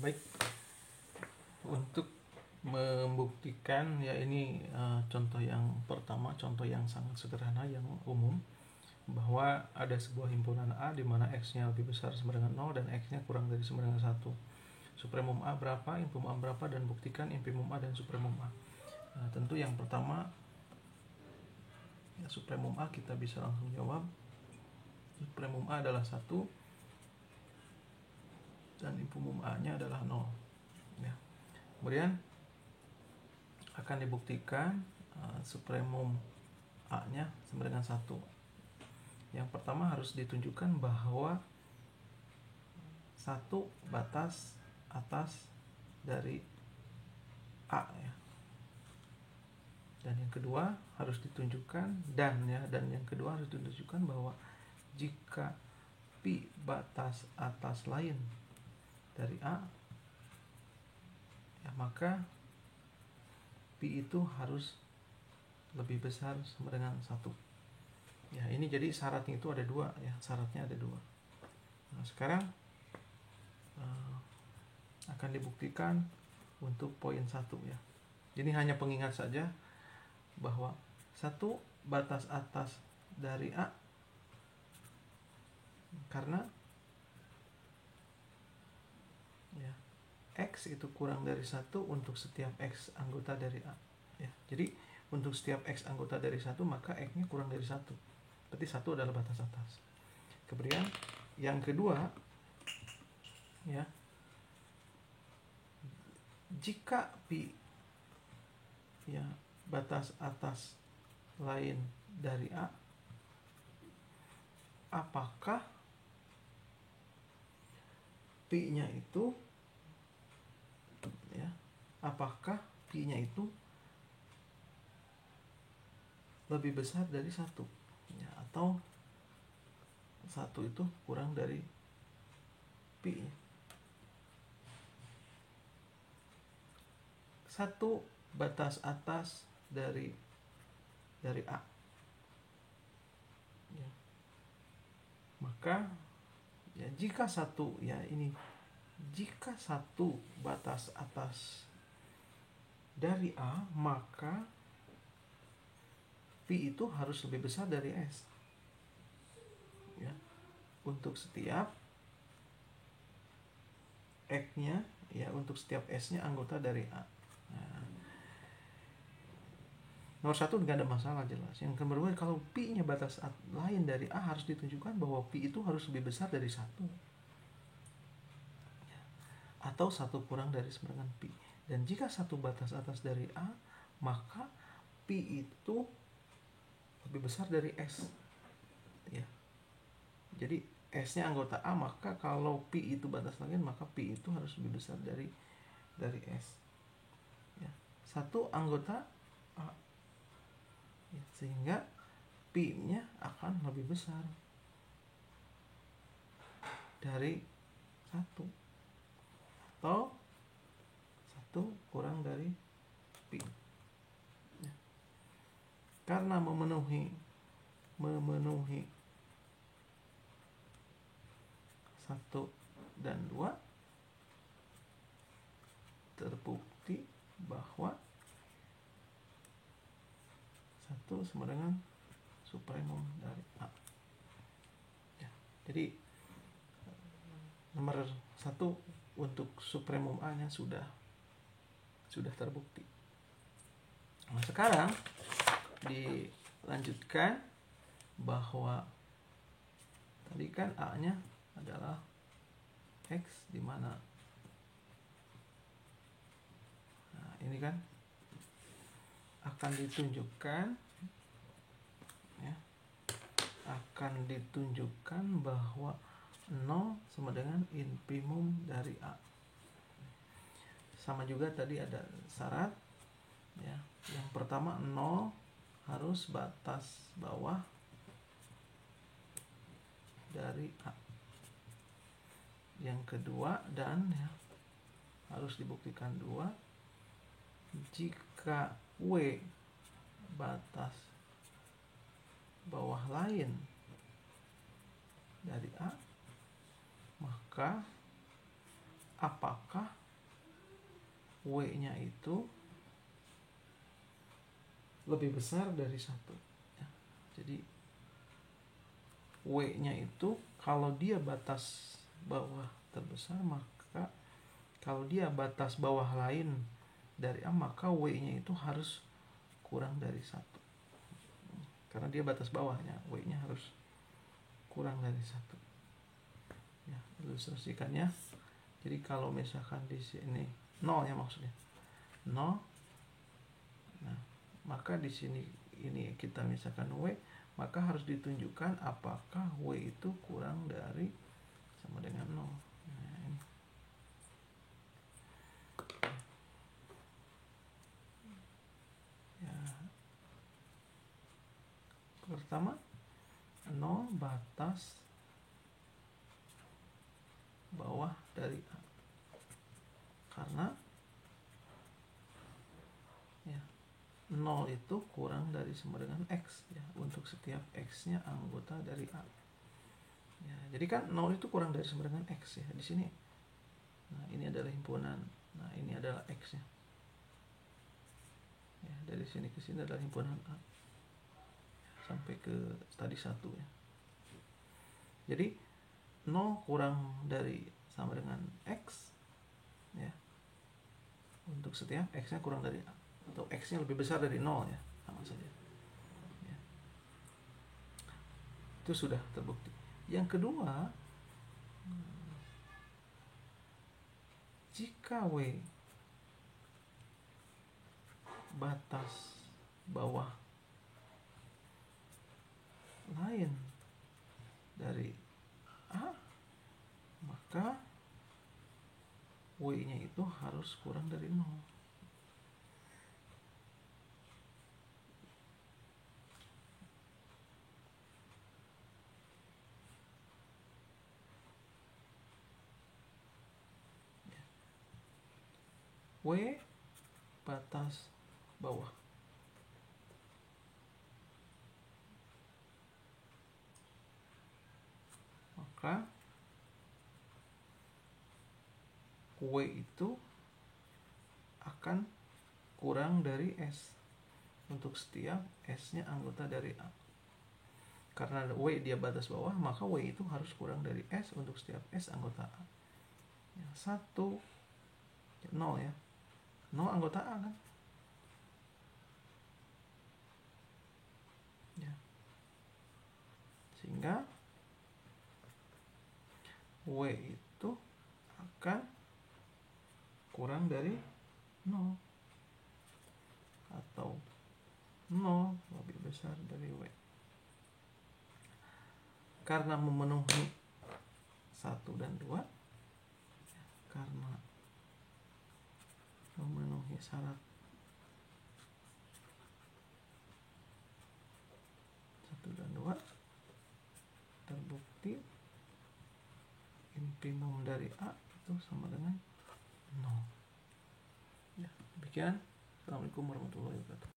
Baik, untuk membuktikan ya ini contoh yang pertama, contoh yang sangat sederhana yang umum, bahwa ada sebuah himpunan A di mana X-nya lebih besar sama dengan 0 dan X-nya kurang dari sama dengan 1. Supremum A berapa, infimum A berapa, dan buktikan infimum A dan supremum A. Nah, tentu yang pertama ya, supremum A kita bisa langsung jawab. Supremum A adalah 1 dan infimum A-nya adalah 0 ya. Kemudian akan dibuktikan supremum A-nya sama dengan 1. Yang pertama harus ditunjukkan bahwa 1 batas atas dari A ya. Dan yang kedua harus ditunjukkan dan yang kedua harus ditunjukkan bahwa jika pi batas atas lain dari A ya, maka pi itu harus lebih besar sama dengan 1. Ya, ini jadi syaratnya itu ada 2 ya, syaratnya ada 2. Nah, sekarang akan dibuktikan untuk poin 1 ya. Jadi hanya pengingat saja bahwa 1 batas atas dari A karena ya, X itu kurang dari 1 untuk setiap X anggota dari A ya. Jadi untuk setiap X anggota dari 1 maka X-nya kurang dari 1. Berarti 1 adalah batas atas. Kemudian yang kedua ya, jika pi ya batas atas lain dari A, apakah pi-nya itu ya, apakah pi-nya itu lebih besar dari 1 ya, atau 1 itu kurang dari pi-nya. 1 batas atas dari A ya. Maka ya jika 1 ya ini, jika 1 batas atas dari A, maka pi itu harus lebih besar dari S ya, untuk setiap X-nya ya, untuk setiap S-nya anggota dari A. Nah, nomor 1 nggak ada masalah, jelas. Yang kedua, kalau pi-nya batas lain dari A, harus ditunjukkan bahwa pi itu harus lebih besar dari 1 ya, atau 1 kurang dari sama dengan pi. Dan jika 1 batas atas dari A, maka pi itu lebih besar dari S ya. Jadi S-nya anggota A, maka kalau pi itu batas lain, maka pi itu harus lebih besar dari S ya. 1 anggota A ya, sehingga pi-nya akan lebih besar dari 1 atau 1 kurang dari pi ya. Karena memenuhi 1 dan 2, terbukti bahwa 1 sama dengan supremum dari A ya. Jadi nomor 1 untuk supremum A nya sudah terbukti. Nah, sekarang dilanjutkan bahwa tadi kan A nya adalah X, di mana nah, ini kan akan ditunjukkan ya, akan ditunjukkan bahwa 0 sama dengan infimum dari A. Sama juga tadi ada syarat ya. Yang pertama 0 harus batas bawah dari A. Yang kedua, dan ya, harus dibuktikan 2, jika W batas bawah lain dari A, maka apakah W-nya itu lebih besar dari 1 ya. Jadi W-nya itu kalau dia batas bawah terbesar, maka kalau dia batas bawah lain dari A, maka W-nya itu harus kurang dari 1. Karena dia batas bawahnya, W-nya harus kurang dari 1. Ya, ilustrasikannya. Jadi kalau misalkan di sini 0 ya maksudnya. 0. Nah, maka di sini ini kita misalkan W, maka harus ditunjukkan apakah W itu kurang dari sama dengan 0. Nah, ini. Ya. Pertama, 0 batas bawah dari A. Karena ya 0 itu kurang dari sama dengan X ya, untuk setiap X-nya anggota dari A. Ya, jadi kan 0 itu kurang dari sama dengan X ya di sini. Nah, ini adalah himpunan. Nah, ini adalah X-nya. Ya, dari sini ke sini adalah himpunan A. Sampai ke tadi 1 ya. Jadi 0 kurang dari sama dengan X ya. Untuk setiap X-nya kurang dari A, atau X-nya lebih besar dari 0 ya, sama saja ya. Itu sudah terbukti. Yang kedua, jika W batas bawah lain dari A, maka W-nya itu harus kurang dari 0. W batas bawah. Maka W itu akan kurang dari S untuk setiap S-nya anggota dari A. Karena W dia batas bawah, maka W itu harus kurang dari S untuk setiap S anggota A. Ya, 1, 0 ya. 0 anggota A kan? Ya. Sehingga W itu akan kurang dari 0 atau 0 lebih besar dari W. Karena memenuhi 1 dan 2, karena memenuhi syarat 1 dan 2, terbukti infimum dari A itu sama dengan 0. Ya, demikian. Assalamualaikum warahmatullahi wabarakatuh.